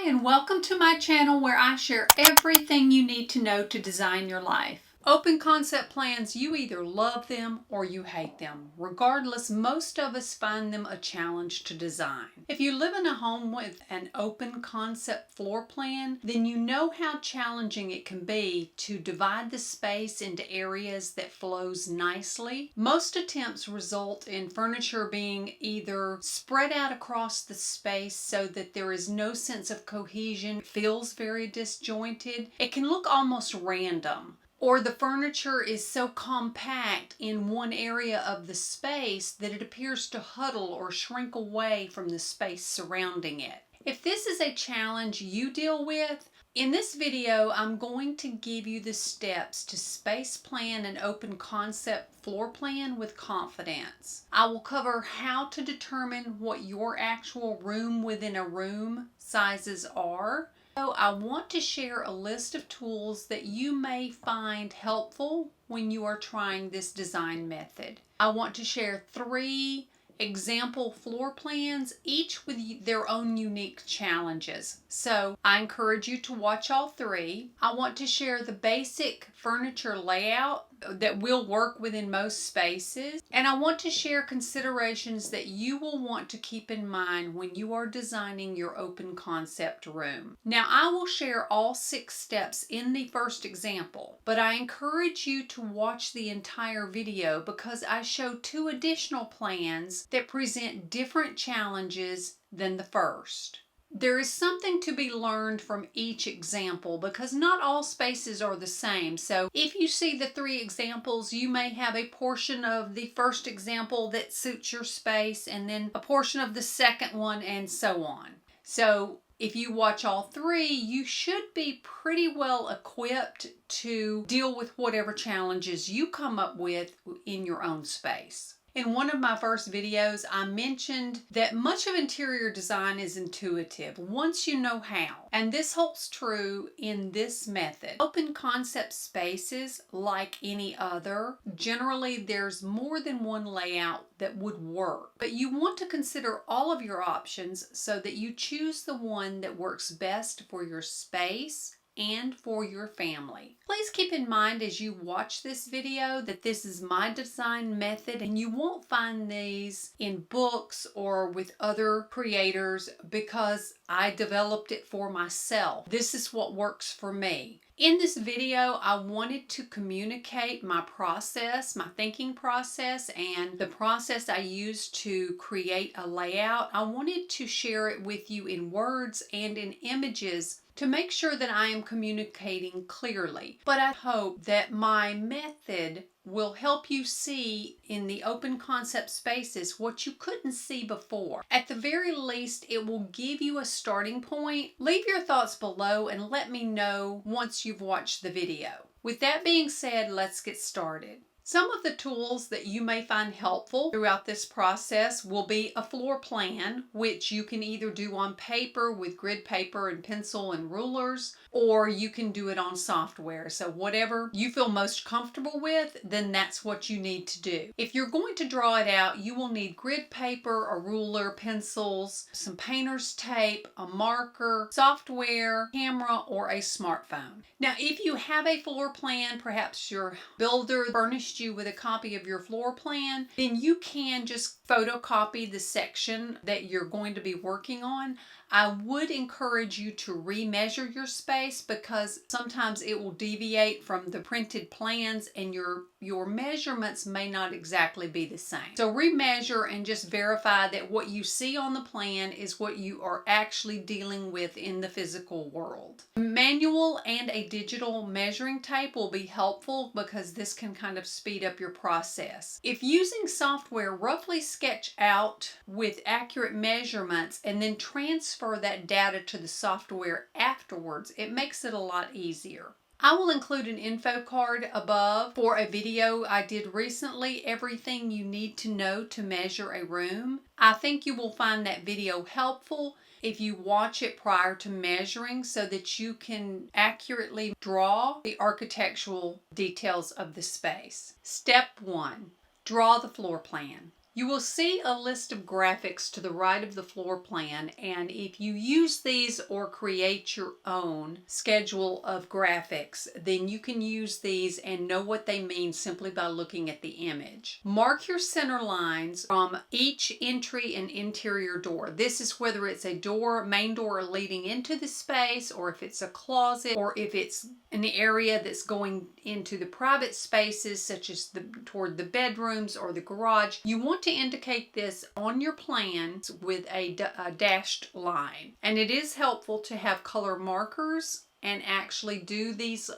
and welcome to my channel where I share everything you need to know to design your life. Open concept plans, you either love them or you hate them. Regardless, most of us find them a challenge to design. If you live in a home with an open concept floor plan, then you know how challenging it can be to divide the space into areas that flows nicely. Most attempts result in furniture being either spread out across the space so that there is no sense of cohesion, it feels very disjointed. It can look almost random. Or the furniture is so compact in one area of the space that it appears to huddle or shrink away from the space surrounding it. If this is a challenge you deal with, in this video I'm going to give you the steps to space plan an open concept floor plan with confidence. I will cover how to determine what your actual room within a room sizes are. So I want to share a list of tools that you may find helpful when you are trying this design method. I want to share 3 example floor plans, each with their own unique challenges. So I encourage you to watch all 3. I want to share the basic furniture layout that will work within most spaces. And I want to share considerations that you will want to keep in mind when you are designing your open concept room. Now, I will share all 6 steps in the first example, but I encourage you to watch the entire video because I show 2 additional plans that present different challenges than the first. There is something to be learned from each example because not all spaces are the same. So if you see the 3 examples, you may have a portion of the first example that suits your space and then a portion of the second one and so on. So if you watch all 3, you should be pretty well equipped to deal with whatever challenges you come up with in your own space. In one of my first videos, I mentioned that much of interior design is intuitive once you know how. And this holds true in this method. Open concept spaces, like any other, generally there's more than one layout that would work. But you want to consider all of your options so that you choose the one that works best for your space and for your family. Please keep in mind as you watch this video that this is my design method and you won't find these in books or with other creators because I developed it for myself. This is what works for me. In this video, I wanted to communicate my process, my thinking process, and the process I used to create a layout. I wanted to share it with you in words and in images to make sure that I am communicating clearly. But I hope that my method will help you see in the open concept spaces what you couldn't see before. At the very least, it will give you a starting point. Leave your thoughts below and let me know once you've watched the video. With that being said, let's get started. Some of the tools that you may find helpful throughout this process will be a floor plan, which you can either do on paper with grid paper and pencil and rulers, or you can do it on software. So whatever you feel most comfortable with, then that's what you need to do. If you're going to draw it out, you will need grid paper, a ruler, pencils, some painter's tape, a marker, software, camera, or a smartphone. Now, if you have a floor plan, perhaps your builder furnished you with a copy of your floor plan, then you can just photocopy the section that you're going to be working on. I would encourage you to remeasure your space because sometimes it will deviate from the printed plans and your measurements may not exactly be the same. So remeasure and just verify that what you see on the plan is what you are actually dealing with in the physical world. Manual and a digital measuring tape will be helpful because this can kind of speed up your process. If using software, roughly sketch out with accurate measurements and then transfer that data to the software afterwards. It makes it a lot easier. I will include an info card above for a video I did recently, everything you need to know to measure a room. I think you will find that video helpful if you watch it prior to measuring so that you can accurately draw the architectural details of the space. Step 1. Draw the floor plan. You will see a list of graphics to the right of the floor plan, and if you use these or create your own schedule of graphics, then you can use these and know what they mean simply by looking at the image. Mark your center lines from each entry and interior door. This is whether it's a door, main door leading into the space, or if it's a closet, or if it's an area that's going into the private spaces such as toward the bedrooms or the garage. You want to indicate this on your plans with a dashed line. And it is helpful to have color markers and actually do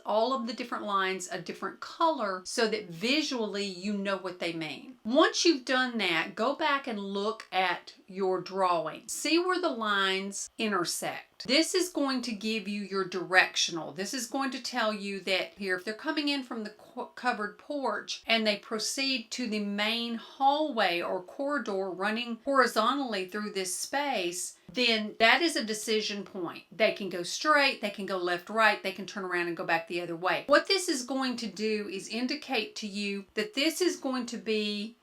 all of the different lines a different color so that visually you know what they mean. Once you've done that, go back and look at your drawing. See where the lines intersect. This is going to give you your directional. This is going to tell you that here, if they're coming in from the covered porch and they proceed to the main hallway or corridor running horizontally through this space, then that is a decision point. They can go straight, they can go left, right, they can turn around and go back the other way. What this is going to do is indicate to you that this is going to be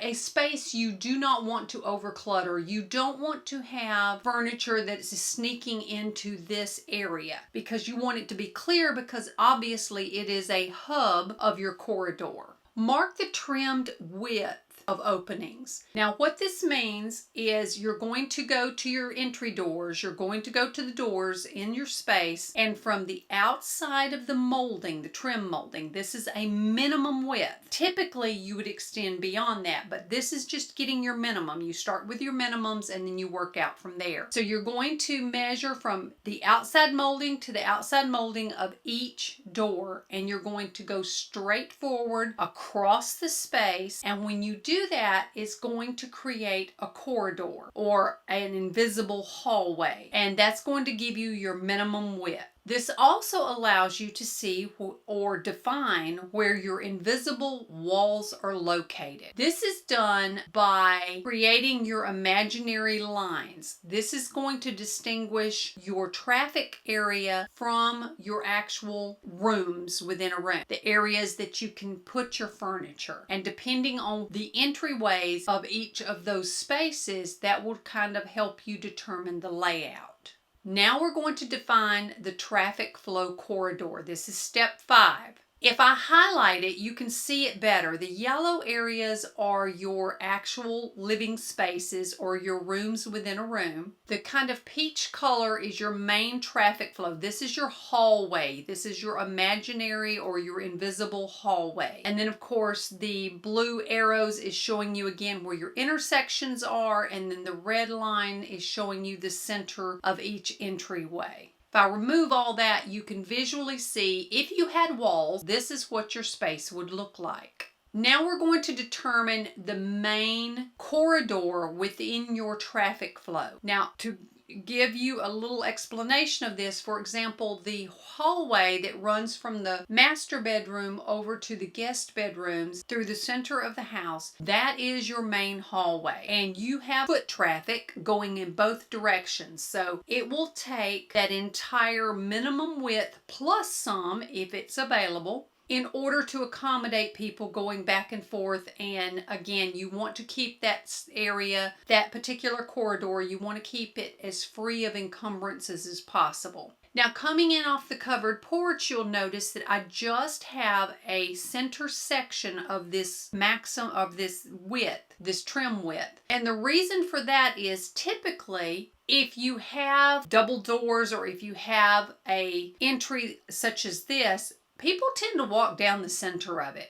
a space you do not want to overclutter. You don't want to have furniture that is sneaking into this area because you want it to be clear, because obviously it is a hub of your corridor. Mark the trimmed width of openings. Now what this means is you're going to go to your entry doors, you're going to go to the doors in your space, and from the outside of the molding, the trim molding, this is a minimum width. Typically you would extend beyond that, but this is just getting your minimum. You start with your minimums and then you work out from there. So you're going to measure from the outside molding to the outside molding of each door, and you're going to go straight forward across the space, and when you do that, it's going to create a corridor or an invisible hallway, and that's going to give you your minimum width. This also allows you to see or define where your invisible walls are located. This is done by creating your imaginary lines. This is going to distinguish your traffic area from your actual rooms within a room, the areas that you can put your furniture. And depending on the entryways of each of those spaces, that will kind of help you determine the layout. Now we're going to define the traffic flow corridor. This is step 5. If I highlight it, you can see it better. The yellow areas are your actual living spaces or your rooms within a room. The kind of peach color is your main traffic flow. This is your hallway. This is your imaginary or your invisible hallway. And then of course the blue arrows is showing you again where your intersections are, and then the red line is showing you the center of each entryway. If I remove all that, you can visually see if you had walls, this is what your space would look like. Now we're going to determine the main corridor within your traffic flow. Now, to give you a little explanation of this, for example, the hallway that runs from the master bedroom over to the guest bedrooms through the center of the house, that is your main hallway, and you have foot traffic going in both directions. So it will take that entire minimum width plus some if it's available in order to accommodate people going back and forth. And again, you want to keep that area, that particular corridor, you want to keep it as free of encumbrances as possible. Now, coming in off the covered porch, you'll notice that I just have a center section of this width, this trim width. And the reason for that is typically if you have double doors or if you have a entry such as this, people tend to walk down the center of it,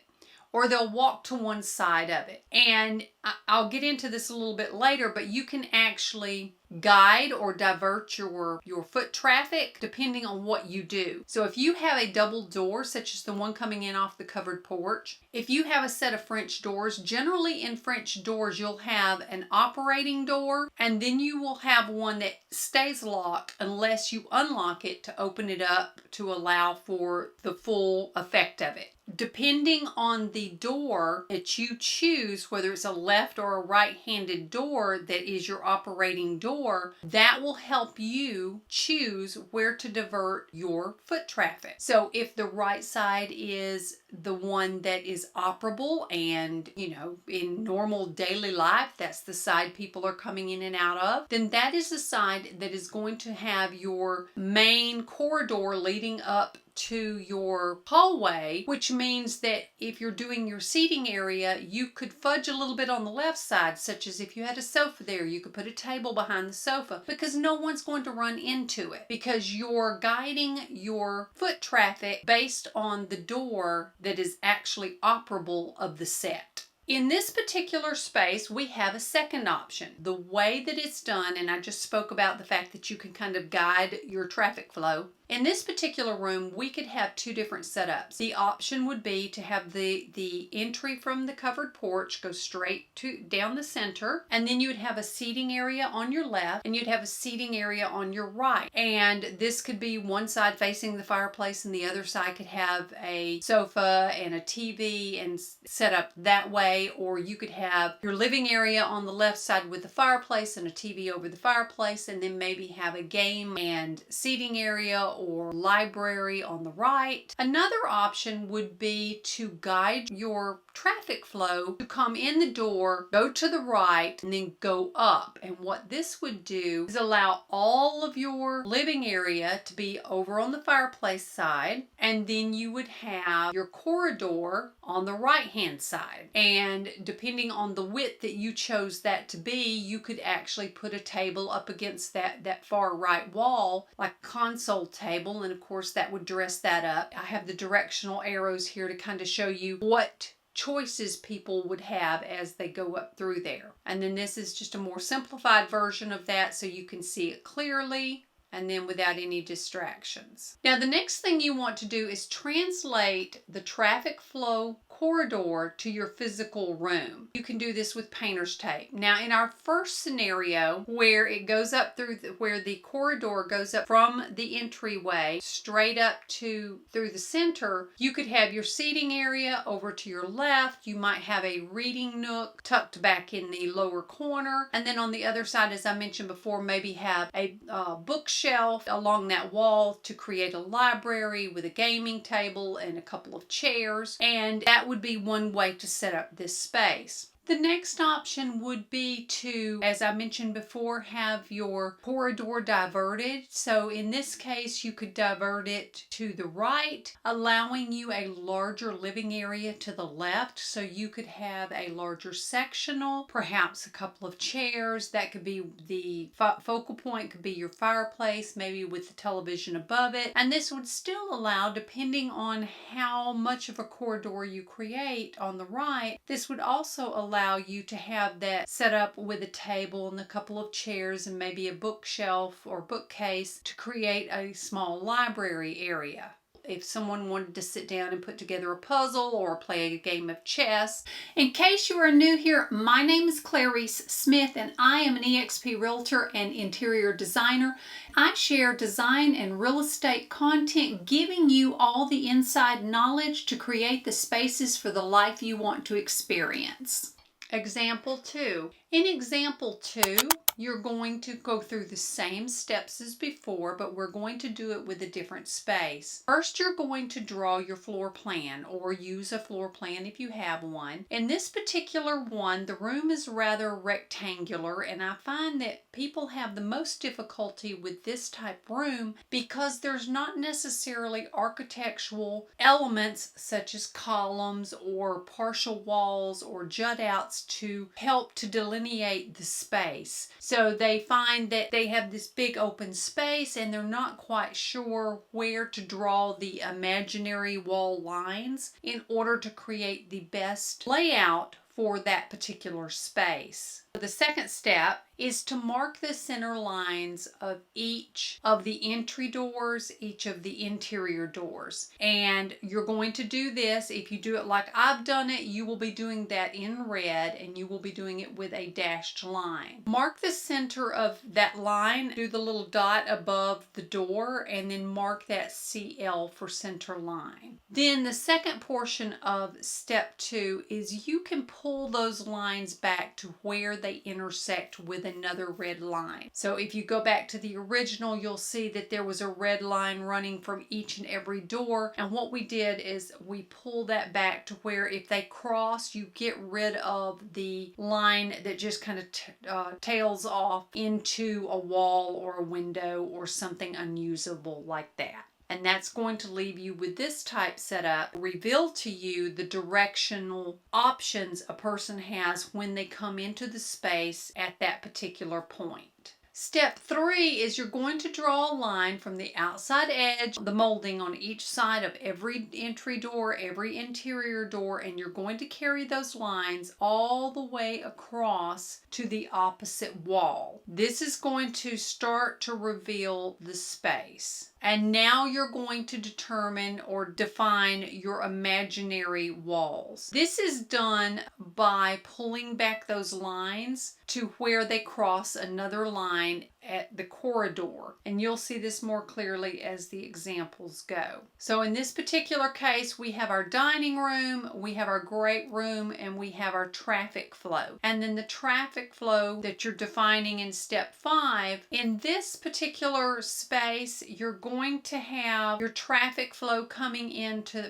or they'll walk to one side of it. And I'll get into this a little bit later, but you can actually guide or divert your foot traffic depending on what you do. So if you have a double door, such as the one coming in off the covered porch, if you have a set of French doors, generally in French doors you'll have an operating door, and then you will have one that stays locked unless you unlock it to open it up to allow for the full effect of it. Depending on the door that you choose, whether it's a left or a right-handed door that is your operating door, that will help you choose where to divert your foot traffic. So if the right side is the one that is operable and, in normal daily life, that's the side people are coming in and out of, then that is the side that is going to have your main corridor leading up to your hallway, which means that if you're doing your seating area, you could fudge a little bit on the left side, such as if you had a sofa there, you could put a table behind the sofa, because no one's going to run into it, because you're guiding your foot traffic based on the door that is actually operable of the set. In this particular space, we have a second option. The way that it's done, and I just spoke about the fact that you can kind of guide your traffic flow. In this particular room, we could have two different setups. The option would be to have the entry from the covered porch go straight down the center, and then you would have a seating area on your left, and you'd have a seating area on your right. And this could be one side facing the fireplace, and the other side could have a sofa and a TV and set up that way. Or you could have your living area on the left side with the fireplace and a TV over the fireplace, and then maybe have a game and seating area or library on the right. Another option would be to guide your traffic flow to come in the door, go to the right, and then go up. And what this would do is allow all of your living area to be over on the fireplace side, and then you would have your corridor on the right hand side. And depending on the width that you chose that to be, you could actually put a table up against that far right wall, like a console table, and of course that would dress that up. I have the directional arrows here to kind of show you what choices people would have as they go up through there. And then this is just a more simplified version of that so you can see it clearly and then without any distractions. Now the next thing you want to do is translate the traffic flow corridor to your physical room. You can do this with painter's tape. Now in our first scenario, where it goes up through where the corridor goes up from the entryway straight up through the center, you could have your seating area over to your left. You might have a reading nook tucked back in the lower corner, and then on the other side, as I mentioned before, maybe have a bookshelf along that wall to create a library with a gaming table and a couple of chairs, and that would be one way to set up this space. The next option would be to, as I mentioned before, have your corridor diverted. So in this case, you could divert it to the right, allowing you a larger living area to the left. So you could have a larger sectional, perhaps a couple of chairs. That could be the focal point, could be your fireplace, maybe with the television above it. And this would still allow, depending on how much of a corridor you create on the right, this would also allow you to have that set up with a table and a couple of chairs and maybe a bookshelf or bookcase to create a small library area. If someone wanted to sit down and put together a puzzle or play a game of chess. In case you are new here, my name is Clarice Smith and I am an eXp Realtor and interior designer. I share design and real estate content, giving you all the inside knowledge to create the spaces for the life you want to experience. Example 2. In example 2, you're going to go through the same steps as before, but we're going to do it with a different space. First, you're going to draw your floor plan or use a floor plan if you have one. In this particular one, the room is rather rectangular, and I find that people have the most difficulty with this type room because there's not necessarily architectural elements such as columns or partial walls or jut outs to help to delineate the space. So they find that they have this big open space and they're not quite sure where to draw the imaginary wall lines in order to create the best layout for that particular space. The second step is to mark the center lines of each of the entry doors, each of the interior doors. And you're going to do this, if you do it like I've done it, you will be doing that in red and you will be doing it with a dashed line. Mark the center of that line, do the little dot above the door, and then mark that CL for center line. Then the second portion of step 2 is you can pull those lines back to where they they intersect with another red line. So if you go back to the original, you'll see that there was a red line running from each and every door. And what we did is we pull that back to where if they cross, you get rid of the line that just kind of tails off into a wall or a window or something unusable like that. And that's going to leave you with this type setup, reveal to you the directional options a person has when they come into the space at that particular point. Step 3 is you're going to draw a line from the outside edge, the molding on each side of every entry door, every interior door, and you're going to carry those lines all the way across to the opposite wall. This is going to start to reveal the space. And now you're going to determine or define your imaginary walls. This is done by pulling back those lines to where they cross another line at the corridor. And you'll see this more clearly as the examples go. So in this particular case, we have our dining room, we have our great room, and we have our traffic flow. And then the traffic flow that you're defining in step 5, in this particular space, you're going to have your traffic flow coming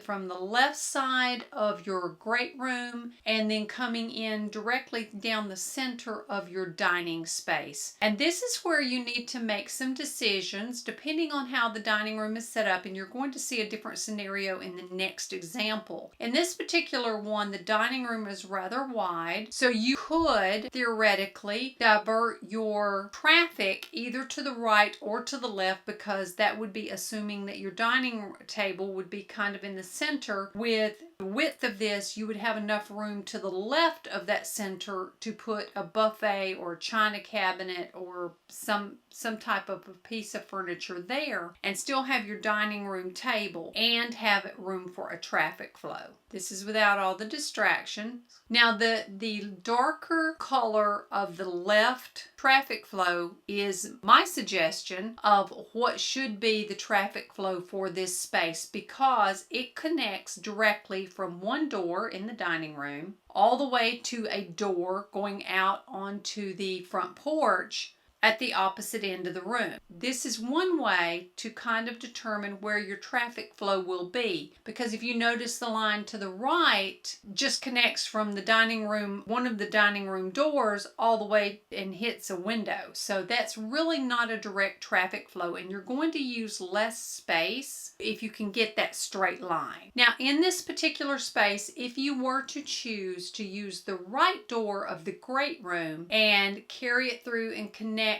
from the left side of your great room and then coming in directly down the center of your dining space. And this is where you need to make some decisions depending on how the dining room is set up, and you're going to see a different scenario in the next example. In this particular one, the dining room is rather wide, so you could theoretically divert your traffic either to the right or to the left, because that would be assuming that your dining table would be kind of in the center. With the width of this, you would have enough room to the left of that center to put a buffet or a china cabinet or some type of a piece of furniture there, and still have your dining room table and have room for a traffic flow. This is without all the distraction. Now the darker color of the left traffic flow is my suggestion of what should be the traffic flow for this space, because it connects directly from one door in the dining room all the way to a door going out onto the front porch at the opposite end of the room. This is one way to kind of determine where your traffic flow will be, because if you notice, the line to the right just connects from the dining room, one of the dining room doors, all the way and hits a window. So that's really not a direct traffic flow, and you're going to use less space if you can get that straight line. Now in this particular space, if you were to choose to use the right door of the great room and carry it through and connect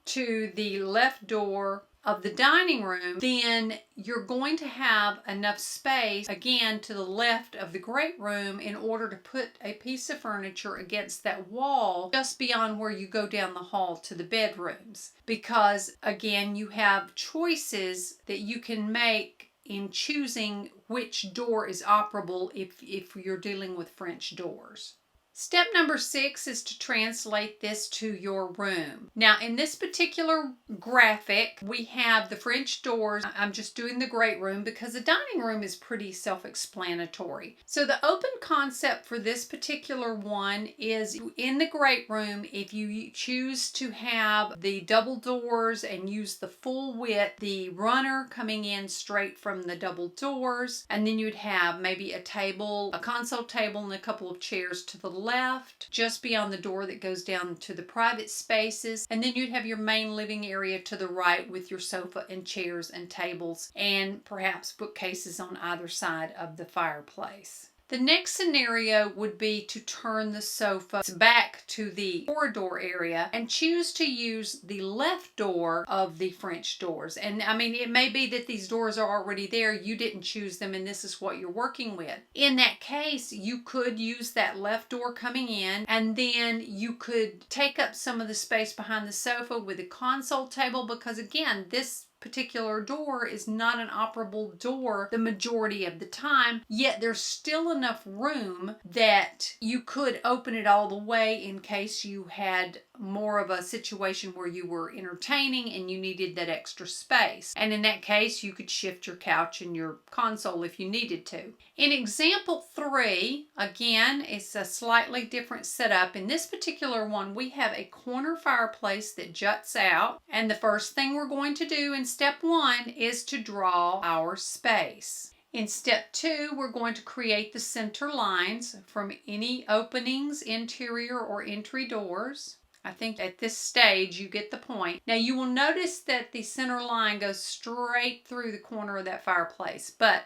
to the left door of the dining room, then you're going to have enough space again to the left of the great room in order to put a piece of furniture against that wall just beyond where you go down the hall to the bedrooms, because again, you have choices that you can make in choosing which door is operable if you're dealing with French doors. Step number 6 is to translate this to your room. Now in this particular graphic, we have the French doors. I'm just doing the great room because the dining room is pretty self-explanatory. So the open concept for this particular one is in the great room, if you choose to have the double doors and use the full width, the runner coming in straight from the double doors, and then you'd have maybe a table, a console table, and a couple of chairs to the left, just beyond the door that goes down to the private spaces. And then you'd have your main living area to the right with your sofa and chairs and tables and perhaps bookcases on either side of the fireplace. The next scenario would be to turn the sofa back to the corridor area and choose to use the left door of the French doors. And I mean, it may be that these doors are already there, you didn't choose them, and this is what you're working with. In that case, you could use that left door coming in, and then you could take up some of the space behind the sofa with a console table, because again, this particular door is not an operable door the majority of the time, yet there's still enough room that you could open it all the way in case you had more of a situation where you were entertaining and you needed that extra space. And in that case, you could shift your couch and your console if you needed to. In example 3, again, it's a slightly different setup. In this particular one, we have a corner fireplace that juts out. And the first thing we're going to do in step 1 is to draw our space. In step 2, we're going to create the center lines from any openings, interior or entry doors. I think at this stage you get the point. Now you will notice that the center line goes straight through the corner of that fireplace, but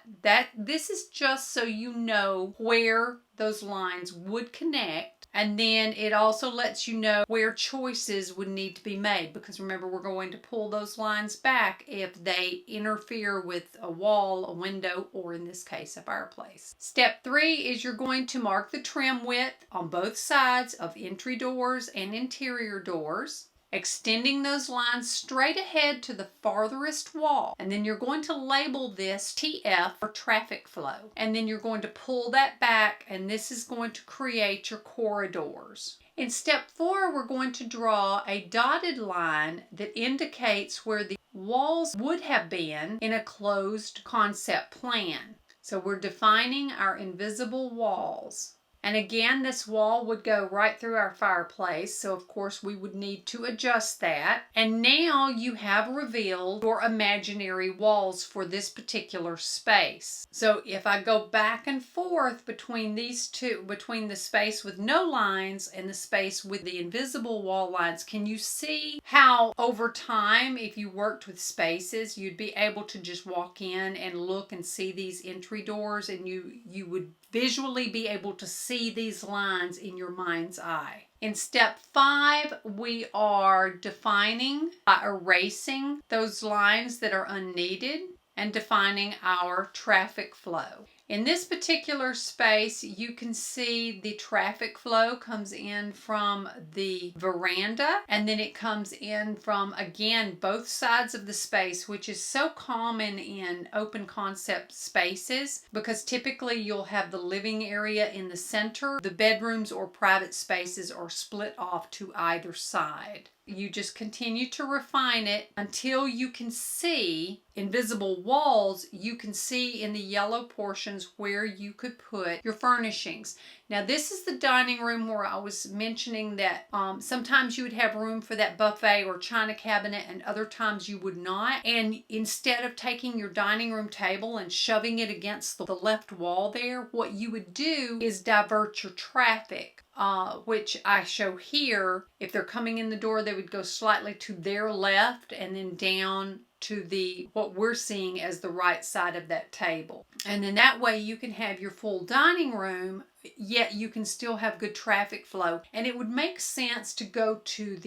this is just so you know where those lines would connect. And then it also lets you know where choices would need to be made, because remember, we're going to pull those lines back if they interfere with a wall, a window, or in this case, a fireplace. Step 3 is you're going to mark the trim width on both sides of entry doors and interior doors, extending those lines straight ahead to the farthest wall. And then you're going to label this TF for traffic flow. And then you're going to pull that back, and this is going to create your corridors. In step 4, we're going to draw a dotted line that indicates where the walls would have been in a closed concept plan. So we're defining our invisible walls. And again, this wall would go right through our fireplace, so of course we would need to adjust that. And now you have revealed your imaginary walls for this particular space. So if I go back and forth between these two, between the space with no lines and the space with the invisible wall lines, can you see how over time, if you worked with spaces, you'd be able to just walk in and look and see these entry doors, and you would visually be able to see these lines in your mind's eye. In step 5, we are defining by erasing those lines that are unneeded and defining our traffic flow. In this particular space, you can see the traffic flow comes in from the veranda, and then it comes in from, again, both sides of the space, which is so common in open concept spaces, because typically you'll have the living area in the center. The bedrooms or private spaces are split off to either side. You just continue to refine it until you can see invisible walls. You can see in the yellow portions where you could put your furnishings. Now this is the dining room where I was mentioning that sometimes you would have room for that buffet or china cabinet, and other times you would not. And instead of taking your dining room table and shoving it against the left wall there, what you would do is divert your traffic. Which I show here. If they're coming in the door, they would go slightly to their left and then down to what we're seeing as the right side of that table. And then that way you can have your full dining room, yet you can still have good traffic flow. And it would make sense to go to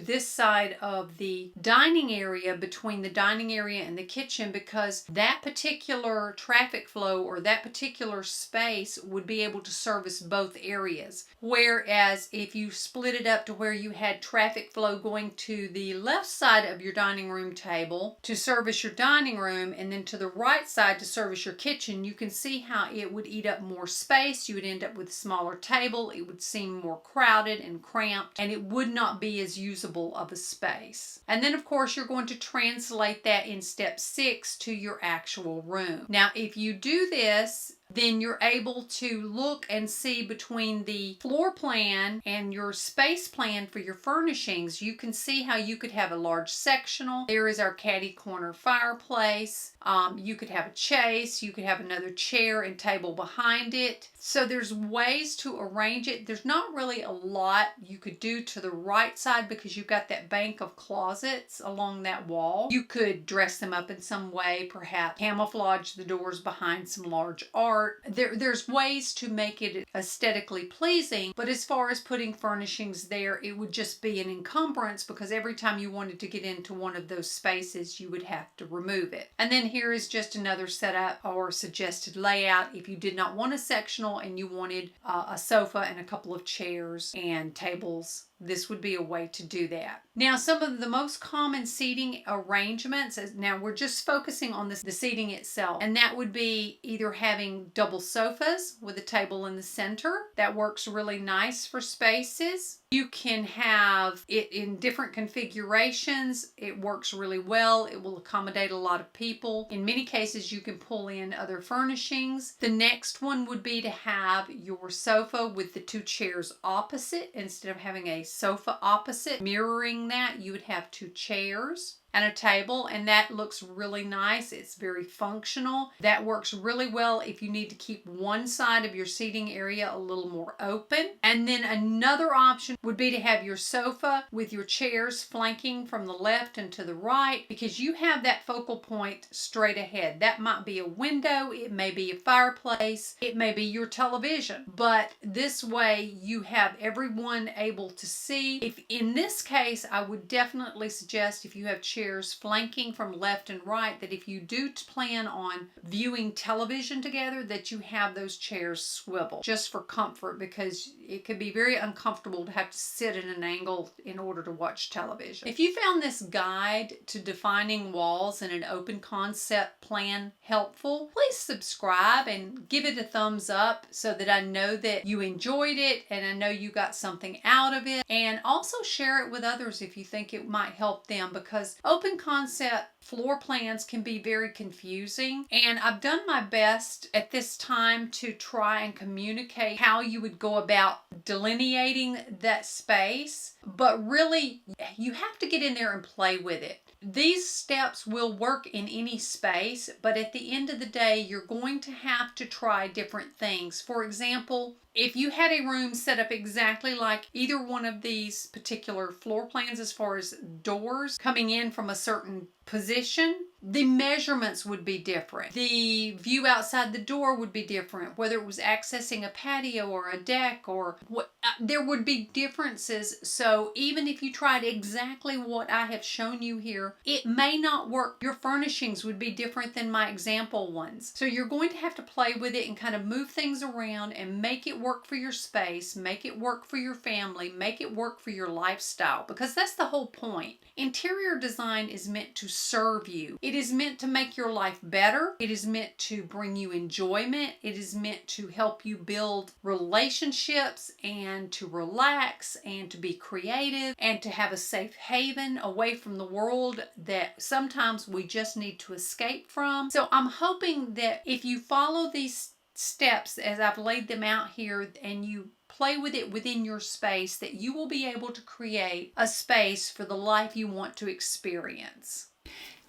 this side of the dining area, between the dining area and the kitchen, because that particular traffic flow or that particular space would be able to service both areas. Whereas if you split it up to where you had traffic flow going to the left side of your dining room table to service your dining room, and then to the right side to service your kitchen, you can see how it would eat up more space. You would end up with a smaller table. It would seem more crowded and cramped, and it would not be as usable of a space. And then of course you're going to translate that in step 6 to your actual room. Now if you do this, then you're able to look and see between the floor plan and your space plan for your furnishings. You can see how you could have a large sectional. There is our caddy corner fireplace. You could have a chase. You could have another chair and table behind it. So there's ways to arrange it. There's not really a lot you could do to the right side because you've got that bank of closets along that wall. You could dress them up in some way, perhaps camouflage the doors behind some large art. There's ways to make it aesthetically pleasing, but as far as putting furnishings there, it would just be an encumbrance, because every time you wanted to get into one of those spaces, you would have to remove it. And then here is just another setup or suggested layout if you did not want a sectional and you wanted a sofa and a couple of chairs and tables. This would be a way to do that. Now, some of the most common seating arrangements, now we're just focusing on the seating itself, and that would be either having double sofas with a table in the center. That works really nice for spaces. You can have it in different configurations. It works really well. It will accommodate a lot of people. In many cases, you can pull in other furnishings. The next one would be to have your sofa with the two chairs opposite. Instead of having a sofa opposite, mirroring that, you would have two chairs and a table, and that looks really nice. It's very functional. That works really well if you need to keep one side of your seating area a little more open. And then another option would be to have your sofa with your chairs flanking from the left and to the right, because you have that focal point straight ahead. That might be a window, it may be a fireplace, it may be your television, but this way you have everyone able to see. If in this case, I would definitely suggest, if you have chairs flanking from left and right, that if you do plan on viewing television together, that you have those chairs swivel just for comfort, because it could be very uncomfortable to have to sit at an angle in order to watch television. If you found this guide to defining walls in an open concept plan helpful, please subscribe and give it a thumbs up so that I know that you enjoyed it and I know you got something out of it. And also share it with others if you think it might help them, because open concept floor plans can be very confusing, and I've done my best at this time to try and communicate how you would go about delineating that space, but really you have to get in there and play with it. These steps will work in any space, but at the end of the day, you're going to have to try different things. For example, if you had a room set up exactly like either one of these particular floor plans, as far as doors coming in from a certain position, the measurements would be different. The view outside the door would be different, whether it was accessing a patio or a deck or what, there would be differences. So even if you tried exactly what I have shown you here, it may not work. Your furnishings would be different than my example ones. So you're going to have to play with it and kind of move things around and make it work for your space, make it work for your family, make it work for your lifestyle, because that's the whole point. Interior design is meant to serve you. It is meant to make your life better. It is meant to bring you enjoyment. It is meant to help you build relationships and to relax and to be creative and to have a safe haven away from the world that sometimes we just need to escape from. So I'm hoping that if you follow these steps as I've laid them out here and you play with it within your space, that you will be able to create a space for the life you want to experience.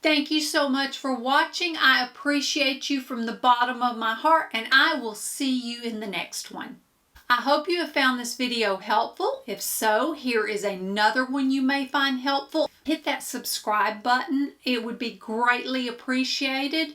Thank you so much for watching. I appreciate you from the bottom of my heart, and I will see you in the next one. I hope you have found this video helpful. If so, here is another one you may find helpful. Hit that subscribe button. It would be greatly appreciated.